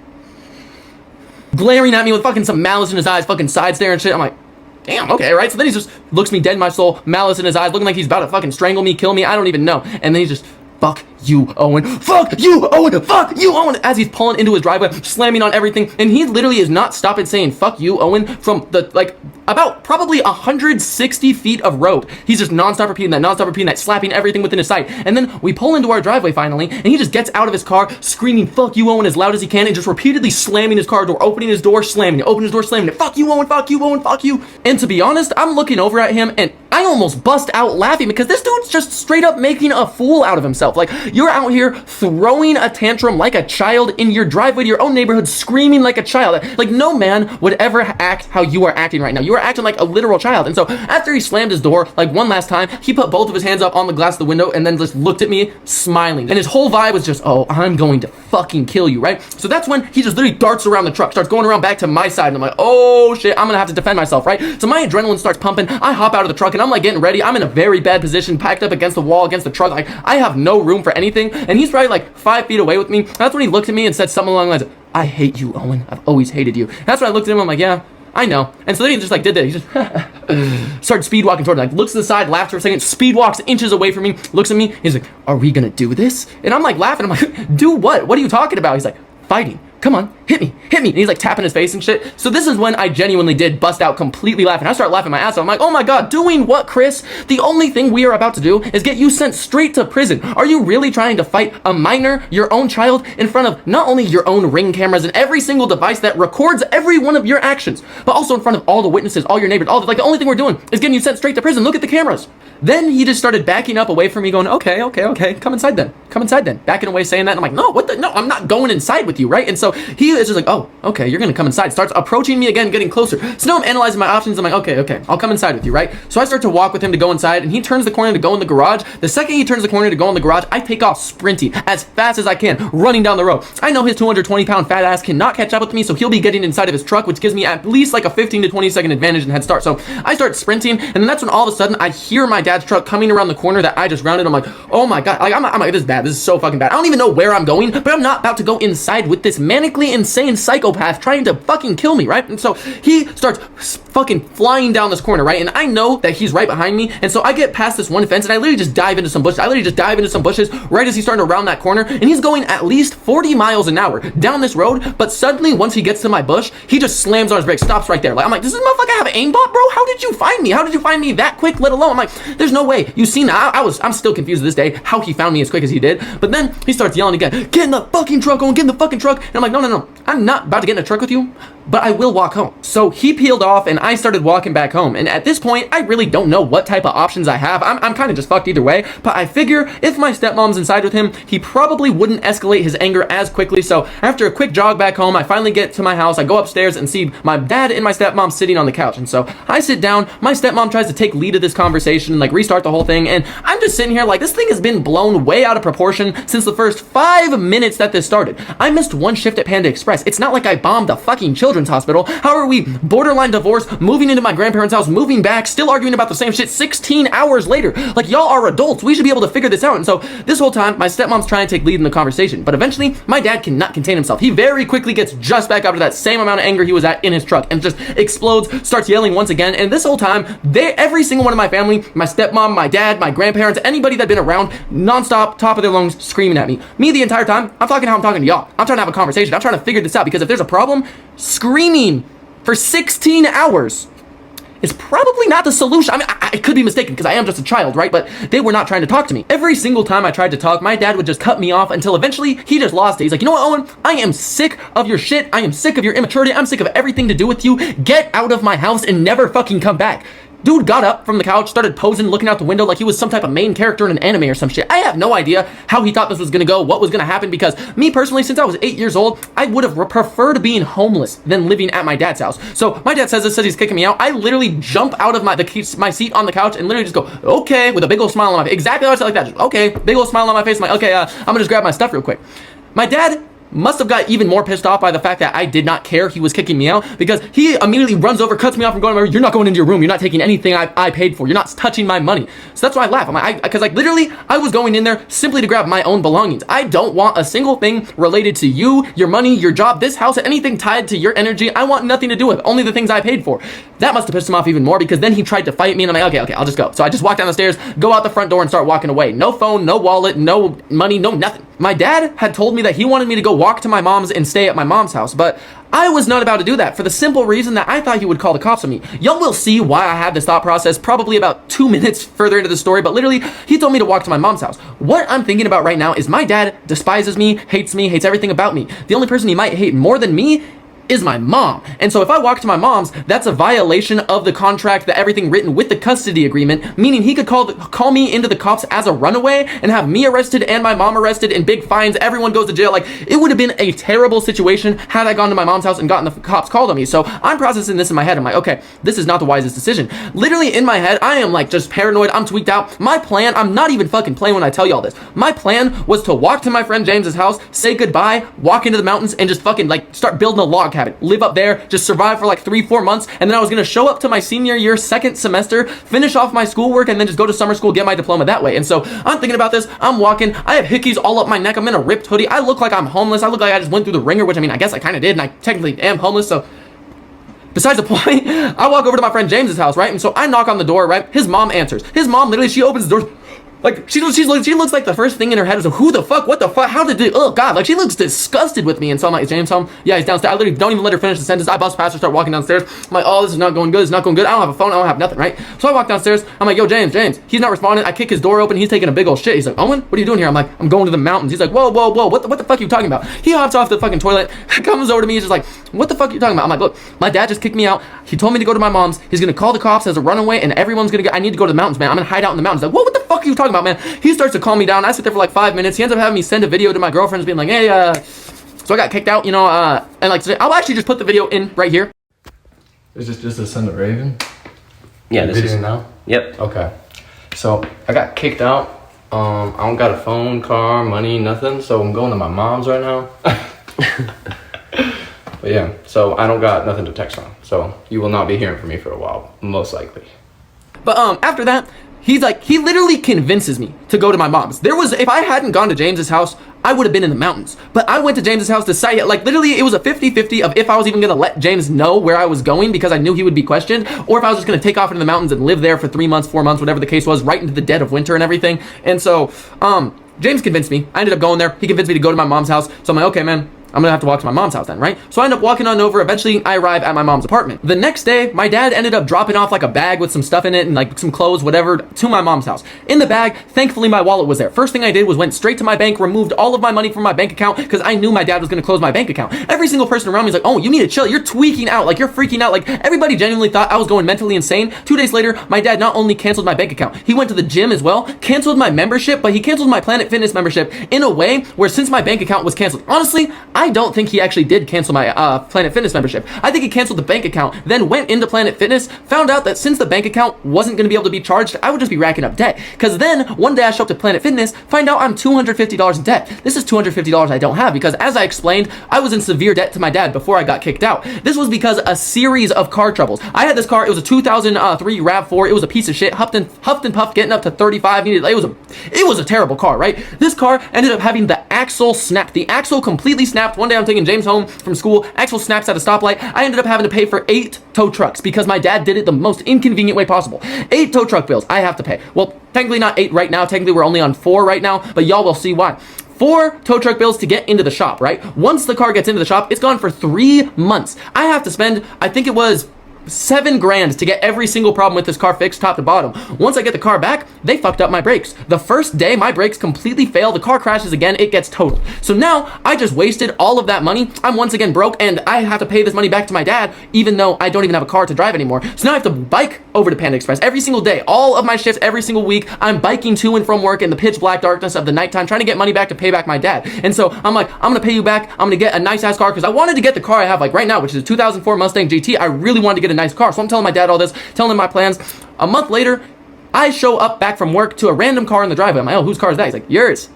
glaring at me with fucking some malice in his eyes, fucking side stare and shit. I'm like, damn, okay, right? So then he just looks me dead in my soul, malice in his eyes, looking like he's about to fucking strangle me, kill me, I don't even know. And then he's just, fuck you, Owen. Fuck you, Owen. Fuck you, Owen. As he's pulling into his driveway, slamming on everything. And he literally is not stopping saying, fuck you, Owen, from the, like, about probably 160 feet of road. He's just nonstop repeating that, slapping everything within his sight. And then we pull into our driveway finally, and he just gets out of his car, screaming, fuck you, Owen, as loud as he can, and just repeatedly slamming his car door, opening his door, slamming it, opening his door, slamming it. Fuck you, Owen. Fuck you, Owen. Fuck you. And to be honest, I'm looking over at him, and I almost bust out laughing because this dude's just straight up making a fool out of himself. Like, you're out here throwing a tantrum like a child in your driveway to your own neighborhood, screaming like a child. Like, no man would ever act how you are acting right now. You are acting like a literal child. And so after he slammed his door like one last time, he put both of his hands up on the glass of the window and then just looked at me smiling. And his whole vibe was just, oh, I'm going to fucking kill you, right? So that's when he just literally darts around the truck, starts going around back to my side. And I'm like, oh shit, I'm gonna have to defend myself, right? So my adrenaline starts pumping. I hop out of the truck and I'm like getting ready. I'm in a very bad position, packed up against the wall, against the truck. Like, I have no room for anything. And he's probably like 5 feet away with me. That's when he looked at me and said something along the lines of, I hate you, Owen. I've always hated you. That's when I looked at him. I'm like, yeah, I know. And so then he just like did that. He just started speed walking toward me. Like, looks to the side, laughs for a second, speed walks inches away from me, looks at me. He's like, are we gonna do this? And I'm like laughing. I'm like, do what? What are you talking about? He's like, fighting. Come on, hit me. And he's like tapping his face and shit. So this is when I genuinely did bust out completely laughing. I start laughing my ass off. I'm like, oh my God, doing what, Chris? The only thing we are about to do is get you sent straight to prison. Are you really trying to fight a minor, your own child, in front of not only your own Ring cameras and every single device that records every one of your actions, but also in front of all the witnesses, all your neighbors, all the, like the only thing we're doing is getting you sent straight to prison. Look at the cameras. Then he just started backing up away from me going, okay, come inside then. Backing away saying that. And I'm like, no, what the, no, I'm not going inside with you, right? And so so he is just like, oh, okay, you're gonna come inside. Starts approaching me again, getting closer. So now I'm analyzing my options. I'm like, okay, I'll come inside with you, right? So I start to walk with him to go inside, and he turns the corner to go in the garage. The second he turns the corner to go in the garage, I take off sprinting as fast as I can, running down the road. I know his 220-pound fat ass cannot catch up with me, so he'll be getting inside of his truck, which gives me at least like a 15 to 20 second advantage and head start. So I start sprinting, and then that's when all of a sudden I hear my dad's truck coming around the corner that I just rounded. I'm like, oh my god, like I'm like, this is bad. This is so fucking bad. I don't even know where I'm going, but I'm not about to go inside with this manically insane psychopath trying to fucking kill me, right? And so he starts fucking flying down this corner, right? And I know that he's right behind me, and so I get past this one fence, and I literally just dive into some bushes. Right as he's starting to round that corner, and he's going at least 40 miles an hour down this road. But suddenly, once he gets to my bush, he just slams on his brakes, stops right there. Like I'm like, does this motherfucker have an aimbot, bro? How did you find me? How did you find me that quick? Let alone, I'm like, there's no way. You seen that? I'm still confused to this day how he found me as quick as he did. But then he starts yelling again, get in the fucking truck, Owen, get in the fucking truck. And I'm like, no, I'm not about to get in a truck with you, but I will walk home. So he peeled off, and I started walking back home. And at this point, I really don't know what type of options I have. I'm kind of just fucked either way. But I figure if my stepmom's inside with him, he probably wouldn't escalate his anger as quickly. So after a quick jog back home, I finally get to my house. I go upstairs and see my dad and my stepmom sitting on the couch. And so I sit down. My stepmom tries to take lead of this conversation and like restart the whole thing. And I'm just sitting here like, this thing has been blown way out of proportion since the first 5 minutes that this started. I missed one shift at Panda Express. It's not like I bombed a fucking children's hospital. How are we borderline divorced, moving into my grandparents' house, moving back, still arguing about the same shit 16 hours later? Like, y'all are adults. We should be able to figure this out. And so this whole time, my stepmom's trying to take lead in the conversation. But eventually, my dad cannot contain himself. He very quickly gets just back up to that same amount of anger he was at in his truck and just explodes, starts yelling once again. And this whole time, every single one of my family, my stepmom, my dad, my grandparents, anybody that'd been around, nonstop, top of their lungs, screaming at me. Me the entire time, I'm talking how I'm talking to y'all. I'm trying to have a conversation. I'm trying to figure this out, because if there's a problem, screaming for 16 hours is probably not the solution. I mean, I could be mistaken because I am just a child, right? But they were not trying to talk to me. Every single time I tried to talk, my dad would just cut me off until eventually he just lost it. He's like, you know what, Owen? I am sick of your shit. I am sick of your immaturity. I'm sick of everything to do with you. Get out of my house and never fucking come back. Dude got up from the couch, started posing, looking out the window like he was some type of main character in an anime or some shit. I have no idea how he thought this was gonna go, what was gonna happen, because me personally, since I was 8 years old, I would have preferred being homeless than living at my dad's house. So my dad says he's kicking me out. I literally jump out of my seat on the couch and literally just go, okay, with a big old smile on my face. Exactly how I said, like that. Just, okay, big old smile on my face. I'm like, okay, I'm gonna just grab my stuff real quick. My dad must have got even more pissed off by the fact that I did not care he was kicking me out, because he immediately runs over, cuts me off, and going, you're not going into your room. You're not taking anything I paid for. You're not touching my money. So that's why I laugh. I'm like, because like literally, I was going in there simply to grab my own belongings. I don't want a single thing related to you, your money, your job, this house, anything tied to your energy. I want nothing to do with it. Only the things I paid for. That must have pissed him off even more, because then he tried to fight me, and I'm like, okay, I'll just go. So I just walk down the stairs, go out the front door, and start walking away. No phone, no wallet, no money, no nothing. My dad had told me that he wanted me to go walk to my mom's and stay at my mom's house, but I was not about to do that for the simple reason that I thought he would call the cops on me. Y'all will see why I had this thought process probably about 2 minutes further into the story, but literally, he told me to walk to my mom's house. What I'm thinking about right now is my dad despises me, hates everything about me. The only person he might hate more than me is my mom. And so if I walk to my mom's, that's a violation of the contract, that everything written with the custody agreement, meaning he could call me into the cops as a runaway and have me arrested and my mom arrested and big fines. Everyone goes to jail. Like, it would have been a terrible situation had I gone to my mom's house and gotten the cops called on me. So I'm processing this in my head. I'm like, okay, this is not the wisest decision. Literally in my head, I am like just paranoid. I'm tweaked out. My plan, I'm not even fucking playing when I tell y'all this. My plan was to walk to my friend James's house, say goodbye, walk into the mountains, and just fucking like start building a log cabin, live up there, just survive for like 3-4 months, and then I was gonna show up to my senior year, second semester, finish off my schoolwork, and then just go to summer school, get my diploma that way. And so I'm thinking about this. I'm walking. I have hickeys all up my neck. I'm in a ripped hoodie. I look like I'm homeless. I look like I just went through the ringer, which I mean, I guess I kind of did, and I technically am homeless. So besides the point, I walk over to my friend James's house, right? And so I knock on the door, right? His mom answers. His mom literally, she opens the door. Like, she looks like the first thing in her head is, who the fuck, what the fuck, how did it, oh god, like, she looks disgusted with me. And so I'm like, is James home? Yeah, he's downstairs. I literally don't even let her finish the sentence. I bust past her, start walking downstairs. I'm like, oh, this is not going good, it's not going good. I don't have a phone, I don't have nothing, right? So I walk downstairs, I'm like, yo, James, he's not responding. I kick his door open, he's taking a big old shit. He's like, Owen, what are you doing here? I'm like, I'm going to the mountains. He's like, whoa, what the fuck are you talking about? He hops off the fucking toilet, comes over to me, he's just like, what the fuck are you talking about? I'm like, look, my dad just kicked me out. He told me to go to my mom's. He's gonna call the cops as a runaway, and everyone's gonna I need to go to the mountains, man. I'm gonna hide out in the mountains. Like, what the fuck are you talking about, man? He starts to calm me down. I sit there for like 5 minutes. He ends up having me send a video to my girlfriends being like, hey, So I got kicked out, you know, and like, I'll actually just put the video in right here. Is this just a Son of Raven? Yeah, this Video is now? Yep. Okay. So I got kicked out. I don't got a phone, car, money, nothing. So I'm going to my mom's right now. But yeah, so I don't got nothing to text from. So you will not be hearing from me for a while, most likely. But after that, he literally convinces me to go to my mom's. If I hadn't gone to James's house, I would have been in the mountains. But I went to James's house to say, like, literally, it was a 50-50 of if I was even gonna let James know where I was going because I knew he would be questioned, or if I was just gonna take off into the mountains and live there for 3 months, 4 months, whatever the case was, right into the dead of winter and everything. And so, James convinced me. I ended up going there. He convinced me to go to my mom's house. So I'm like, okay, man, I'm gonna have to walk to my mom's house then, right? So I end up walking on over. Eventually, I arrive at my mom's apartment. The next day, my dad ended up dropping off like a bag with some stuff in it and like some clothes, whatever, to my mom's house. In the bag, thankfully, my wallet was there. First thing I did was went straight to my bank, removed all of my money from my bank account because I knew my dad was gonna close my bank account. Every single person around me is like, oh, you need to chill. You're tweaking out. Like, you're freaking out. Like, everybody genuinely thought I was going mentally insane. 2 days later, my dad not only canceled my bank account, he went to the gym as well, canceled my membership, but he canceled my Planet Fitness membership in a way where since my bank account was canceled, honestly, I don't think he actually did cancel my Planet Fitness membership. I think he canceled the bank account, then went into Planet Fitness, found out that since the bank account wasn't going to be able to be charged, I would just be racking up debt. Because then one day I show up to Planet Fitness, find out I'm $250 in debt. This is $250 I don't have because, as I explained, I was in severe debt to my dad before I got kicked out. This was because a series of car troubles. I had this car. It was a 2003 RAV4. It was a piece of shit. Huffed and puffed, getting up to 35. It was a terrible car, right? This car ended up having the axle snap. The axle completely snapped. One day I'm taking James home from school, axle snaps at a stoplight. I ended up having to pay for 8 tow trucks because my dad did it the most inconvenient way possible. 8 tow truck bills I have to pay. Well, technically not 8 right now. Technically we're only on 4 right now, but y'all will see why. 4 tow truck bills to get into the shop, right? Once the car gets into the shop, it's gone for 3 months. I have to spend, I think it was $7 grand to get every single problem with this car fixed top to bottom. Once I get the car back, they fucked up my brakes. The first day my brakes completely fail, the car crashes again, it gets totaled. So now I just wasted all of that money. I'm once again broke and I have to pay this money back to my dad even though I don't even have a car to drive anymore. So now I have to bike over to Panda Express every single day. All of my shifts every single week, I'm biking to and from work in the pitch black darkness of the nighttime trying to get money back to pay back my dad. And so I'm like, I'm gonna pay you back. I'm gonna get a nice ass car because I wanted to get the car I have like right now, which is a 2004 Mustang GT. I really wanted to get a nice car. So I'm telling my dad all this, telling him my plans. A month later, I show up back from work to a random car in the driveway. I'm like, oh, whose car is that? He's like, yours.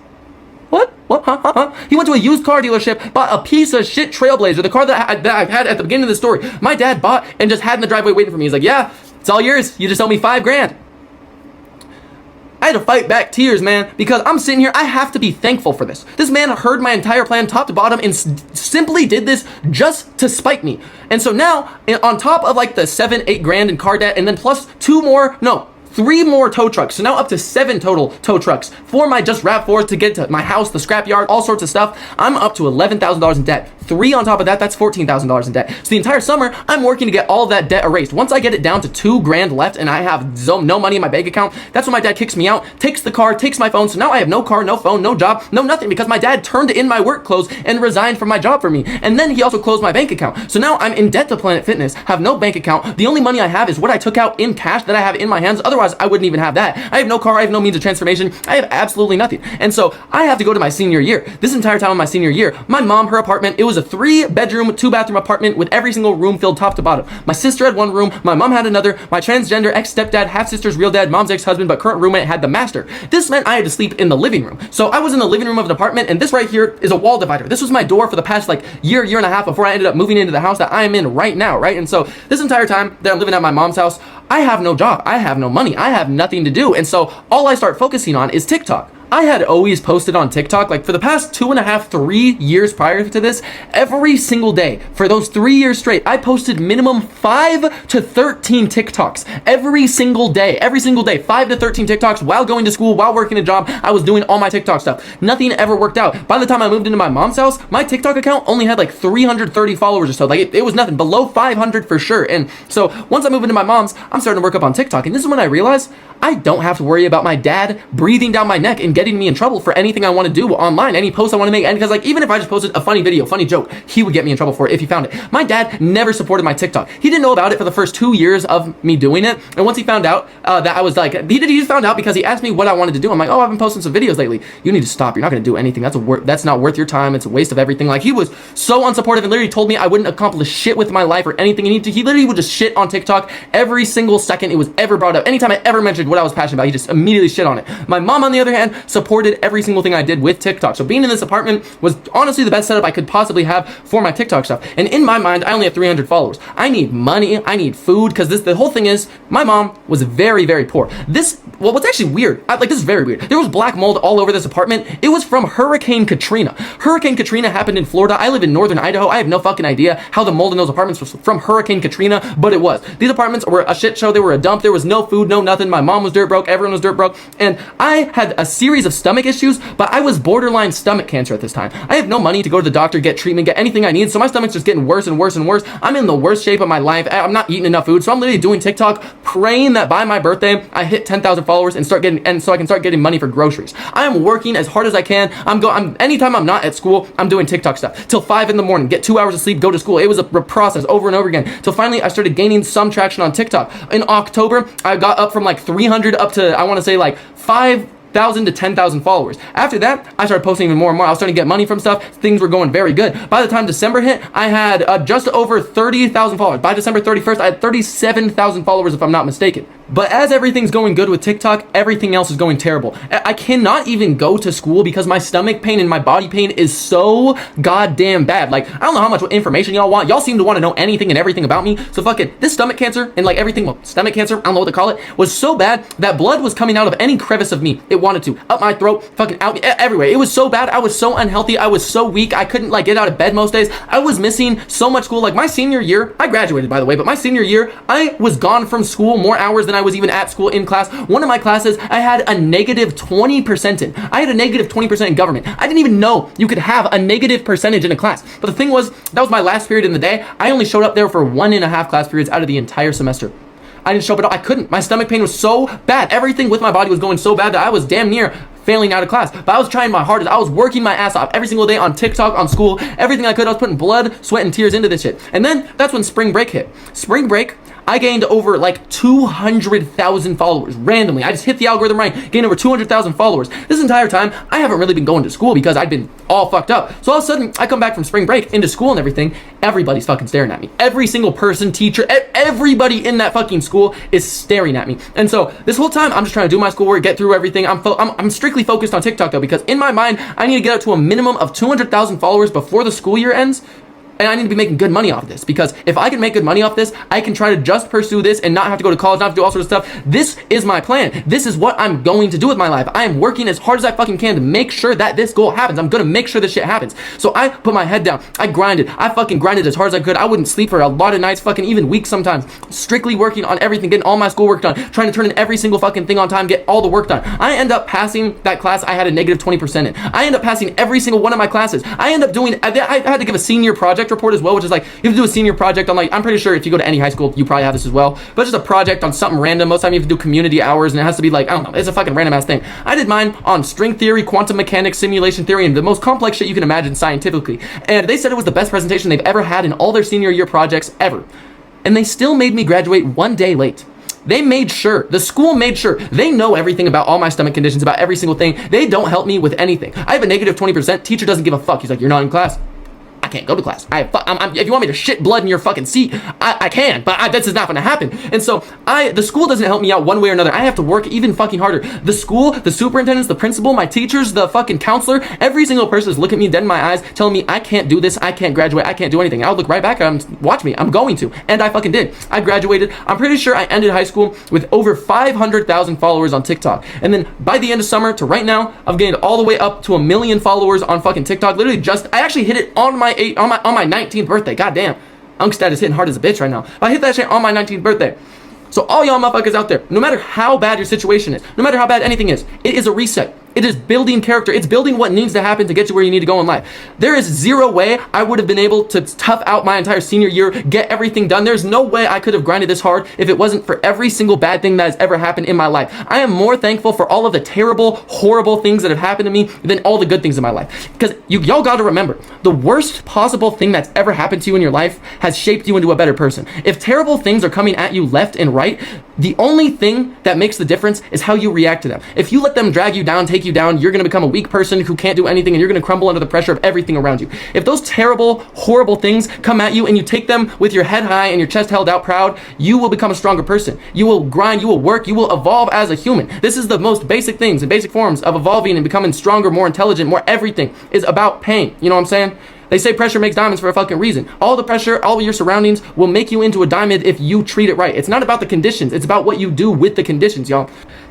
What? What? Huh? He went to a used car dealership, bought a piece of shit Trailblazer, the car that I've had at the beginning of the story. My dad bought and just had in the driveway waiting for me. He's like, yeah, it's all yours. You just owe me $5 grand. I had to fight back tears, man, because I'm sitting here, I have to be thankful for this. This man heard my entire plan top to bottom and simply did this just to spite me. And so now, on top of like the 7-8 grand in car debt, and then plus 3 more tow trucks. So now up to 7 total tow trucks for my just RAV4s to get to my house, the scrapyard, all sorts of stuff. I'm up to $11,000 in debt. 3 on top of that, that's $14,000 in debt. So the entire summer, I'm working to get all of that debt erased. Once I get it down to $2 grand left and I have no money in my bank account, that's when my dad kicks me out, takes the car, takes my phone. So now I have no car, no phone, no job, no nothing because my dad turned in my work clothes and resigned from my job for me. And then he also closed my bank account. So now I'm in debt to Planet Fitness, have no bank account. The only money I have is what I took out in cash that I have in my hands. Otherwise, I wouldn't even have that. I have no car, I have no means of transformation, I have absolutely nothing. And so I have to go to my senior year. This entire time of my senior year, my mom, her apartment, it was a 3-bedroom, 2-bathroom apartment with every single room filled top to bottom. My sister had 1 room, my mom had another, my transgender ex-stepdad, half-sister's real dad, mom's ex-husband, but current roommate had the master. This meant I had to sleep in the living room. So I was in the living room of an apartment, and this right here is a wall divider. This was my door for the past like year and a half before I ended up moving into the house that I am in right now, right? And so this entire time that I'm living at my mom's house, I have no job, I have no money, I have nothing to do. And so all I start focusing on is TikTok. I had always posted on TikTok, like for the past 3 years prior to this, every single day, for those 3 years straight, I posted minimum 5 to 13 TikToks every single day, 5 to 13 TikToks while going to school, while working a job. I was doing all my TikTok stuff. Nothing ever worked out. By the time I moved into my mom's house, my TikTok account only had like 330 followers or so. Like it was nothing, below 500 for sure. And so once I moved into my mom's, I'm starting to work up on TikTok. And this is when I realized I don't have to worry about my dad breathing down my neck and getting me in trouble for anything I want to do online, any post I want to make. And because like, even if I just posted a funny video, funny joke, he would get me in trouble for it if he found it. My dad never supported my TikTok. He didn't know about it for the first 2 years of me doing it. And once he found out that I was like, he just found out because he asked me what I wanted to do. I'm like, oh, I've been posting some videos lately. You need to stop. You're not going to do anything. That's not worth your time. It's a waste of everything. Like, he was so unsupportive and literally told me I wouldn't accomplish shit with my life or anything. And he literally would just shit on TikTok every single second it was ever brought up. Anytime I ever mentioned what I was passionate about, he just immediately shit on it. My mom, on the other hand, supported every single thing I did with TikTok. So being in this apartment was honestly the best setup I could possibly have for my TikTok stuff. And in my mind, I only have 300 followers. I need money. I need food, because the whole thing is, my mom was very, very poor. Well, what's actually weird, this is very weird. There was black mold all over this apartment. It was from Hurricane Katrina. Hurricane Katrina happened in Florida. I live in northern Idaho. I have no fucking idea how the mold in those apartments was from Hurricane Katrina, but it was. These apartments were a shit show. They were a dump. There was no food, no nothing. My mom was dirt broke. Everyone was dirt broke. And I had a series of stomach issues, but I was borderline stomach cancer at this time. I have no money to go to the doctor, get treatment, get anything I need. So my stomach's just getting worse and worse and worse. I'm in the worst shape of my life. I'm not eating enough food. So I'm literally doing TikTok, praying that by my birthday, I hit 10,000 followers and so I can start getting money for groceries. I am working as hard as I can. Anytime I'm not at school, I'm doing TikTok stuff till 5 in the morning, get 2 hours of sleep, go to school. It was a process over and over again till finally I started gaining some traction on TikTok. In October, I got up from like 300 up to, I want to say like 5,000 to 10,000 followers. After that, I started posting even more and more. I was starting to get money from stuff. Things were going very good. By the time December hit, I had just over 30,000 followers. By December 31st, I had 37,000 followers if I'm not mistaken. But as everything's going good with TikTok, everything else is going terrible. I cannot even go to school because my stomach pain and my body pain is so goddamn bad. Like, I don't know how much information y'all want. Y'all seem to want to know anything and everything about me. So fuck it. This stomach cancer and like everything, well, stomach cancer, I don't know what to call it, was so bad that blood was coming out of any crevice of me. It wanted to. Up my throat, fucking out, everywhere. It was so bad. I was so unhealthy. I was so weak. I couldn't like get out of bed most days. I was missing so much school. Like my senior year, I graduated by the way, but my senior year, I was gone from school more hours than I was even at school in class. One of my classes, I had a negative 20% in. I had a negative 20% in government. I didn't even know you could have a negative percentage in a class. But the thing was, that was my last period in the day. I only showed up there for 1.5 class periods out of the entire semester. I didn't show up at all. I couldn't. My stomach pain was so bad. Everything with my body was going so bad that I was damn near failing out of class. But I was trying my hardest. I was working my ass off every single day on TikTok, on school, everything I could. I was putting blood, sweat, and tears into this shit. And then that's when spring break hit. Spring break, I gained over like 200,000 followers randomly. I just hit the algorithm right, gained over 200,000 followers. This entire time, I haven't really been going to school because I'd been all fucked up. So all of a sudden, I come back from spring break into school and everything. Everybody's fucking staring at me. Every single person, teacher, everybody in that fucking school is staring at me. And so this whole time, I'm just trying to do my schoolwork, get through everything. I'm strictly focused on TikTok though, because in my mind, I need to get up to a minimum of 200,000 followers before the school year ends. And I need to be making good money off of this, because if I can make good money off this, I can try to just pursue this and not have to go to college, not have to do all sorts of stuff. This is my plan. This is what I'm going to do with my life. I am working as hard as I fucking can to make sure that this goal happens. I'm going to make sure this shit happens. So I put my head down. I grinded. I fucking grinded as hard as I could. I wouldn't sleep for a lot of nights, fucking even weeks sometimes. Strictly working on everything, getting all my schoolwork done, trying to turn in every single fucking thing on time, get all the work done. I end up passing that class I had a negative 20% in. I end up passing every single one of my classes. I end up doing, I had to give a senior project report as well, which is like, you have to do a senior project on like, I'm pretty sure if you go to any high school, you probably have this as well, but it's just a project on something random. Most of the time you have to do community hours and it has to be like, I don't know, it's a fucking random ass thing. I did mine on string theory, quantum mechanics, simulation theory, and the most complex shit you can imagine scientifically. And they said it was the best presentation they've ever had in all their senior year projects ever. And they still made me graduate 1 day late. They made sure, the school made sure, they know everything about all my stomach conditions, about every single thing. They don't help me with anything. I have a negative 20%, teacher doesn't give a fuck. He's like, you're not in class. I can't go to class. If you want me to shit blood in your fucking seat, I can, but this is not going to happen. And so the school doesn't help me out one way or another. I have to work even fucking harder. The school, the superintendents, the principal, my teachers, the fucking counselor, every single person is looking me dead in my eyes, telling me I can't do this, I can't graduate, I can't do anything. I'll look right back at them, watch me, I'm going to. And I fucking did. I graduated. I'm pretty sure I ended high school with over 500,000 followers on TikTok. And then by the end of summer to right now, I've gained all the way up to 1 million followers on fucking TikTok. Literally I actually hit it on my 19th birthday. Goddamn. Unkstat is hitting hard as a bitch right now. But I hit that shit on my 19th birthday. So all y'all motherfuckers out there, no matter how bad your situation is, no matter how bad anything is, it is a reset. It is building character. It's building what needs to happen to get you where you need to go in life. There is zero way I would have been able to tough out my entire senior year, get everything done. There's no way I could have grinded this hard if it wasn't for every single bad thing that has ever happened in my life. I am more thankful for all of the terrible, horrible things that have happened to me than all the good things in my life. Because y'all got to remember, the worst possible thing that's ever happened to you in your life has shaped you into a better person. If terrible things are coming at you left and right, the only thing that makes the difference is how you react to them. If you let them drag you down, take you down, you're going to become a weak person who can't do anything, and you're going to crumble under the pressure of everything around you. If those terrible, horrible things come at you and you take them with your head high and your chest held out proud, you will become a stronger person. You will grind, you will work, you will evolve as a human. This is the most basic things and basic forms of evolving and becoming stronger, more intelligent, more everything is about pain. You know what I'm saying? They say pressure makes diamonds for a fucking reason. All the pressure, all of your surroundings will make you into a diamond if you treat it right. It's not about the conditions. It's about what you do with the conditions, y'all.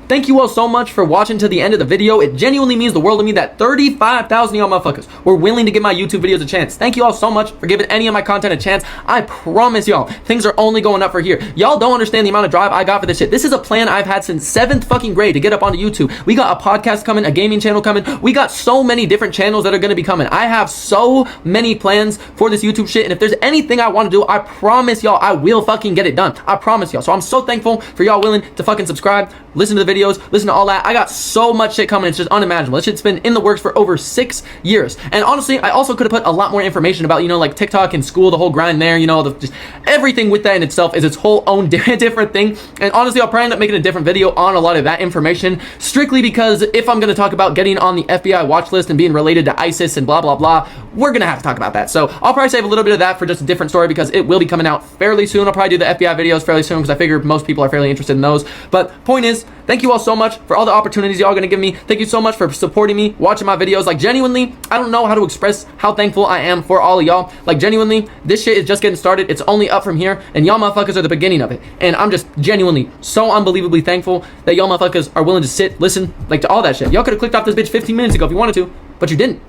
Thank you all so much for watching to the end of the video. It genuinely means the world to me that 35,000 of y'all motherfuckers were willing to give my YouTube videos a chance. Thank you all so much for giving any of my content a chance. I promise y'all, things are only going up for here. Y'all don't understand the amount of drive I got for this shit. This is a plan I've had since 7th fucking grade to get up onto YouTube. We got a podcast coming, a gaming channel coming. We got so many different channels that are going to be coming. I have so many plans for this YouTube shit, and if there's anything I want to do, I promise y'all I will fucking get it done. I promise y'all. So I'm so thankful for y'all willing to fucking subscribe, listen to the videos, listen to all that. I got so much shit coming. It's just unimaginable. This shit's been in the works for over 6 years. And honestly, I also could have put a lot more information about, you know, like TikTok and school, the whole grind there, you know, just everything with that in itself is its whole own different thing. And honestly, I'll probably end up making a different video on a lot of that information, strictly because if I'm going to talk about getting on the FBI watch list and being related to ISIS and blah, blah, blah, we're going to have to talk about that. So I'll probably save a little bit of that for just a different story because it will be coming out fairly soon. I'll probably do the FBI videos fairly soon because I figure most people are fairly interested in those. But point is, thank you all so much for all the opportunities y'all are going to give me. Thank you so much for supporting me, watching my videos. Like, genuinely, I don't know how to express how thankful I am for all of y'all. Like, genuinely, this shit is just getting started. It's only up from here, and y'all motherfuckers are the beginning of it. And I'm just genuinely so unbelievably thankful that y'all motherfuckers are willing to sit, listen, like, to all that shit. Y'all could have clicked off this bitch 15 minutes ago if you wanted to, but you didn't.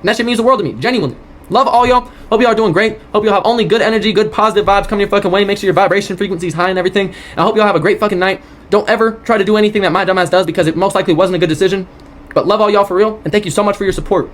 And that shit means the world to me, genuinely. Love all y'all. Hope y'all are doing great. Hope y'all have only good energy, good positive vibes coming your fucking way. Make sure your vibration frequency is high and everything. And I hope y'all have a great fucking night. Don't ever try to do anything that my dumbass does because it most likely wasn't a good decision. But love all y'all for real, and thank you so much for your support.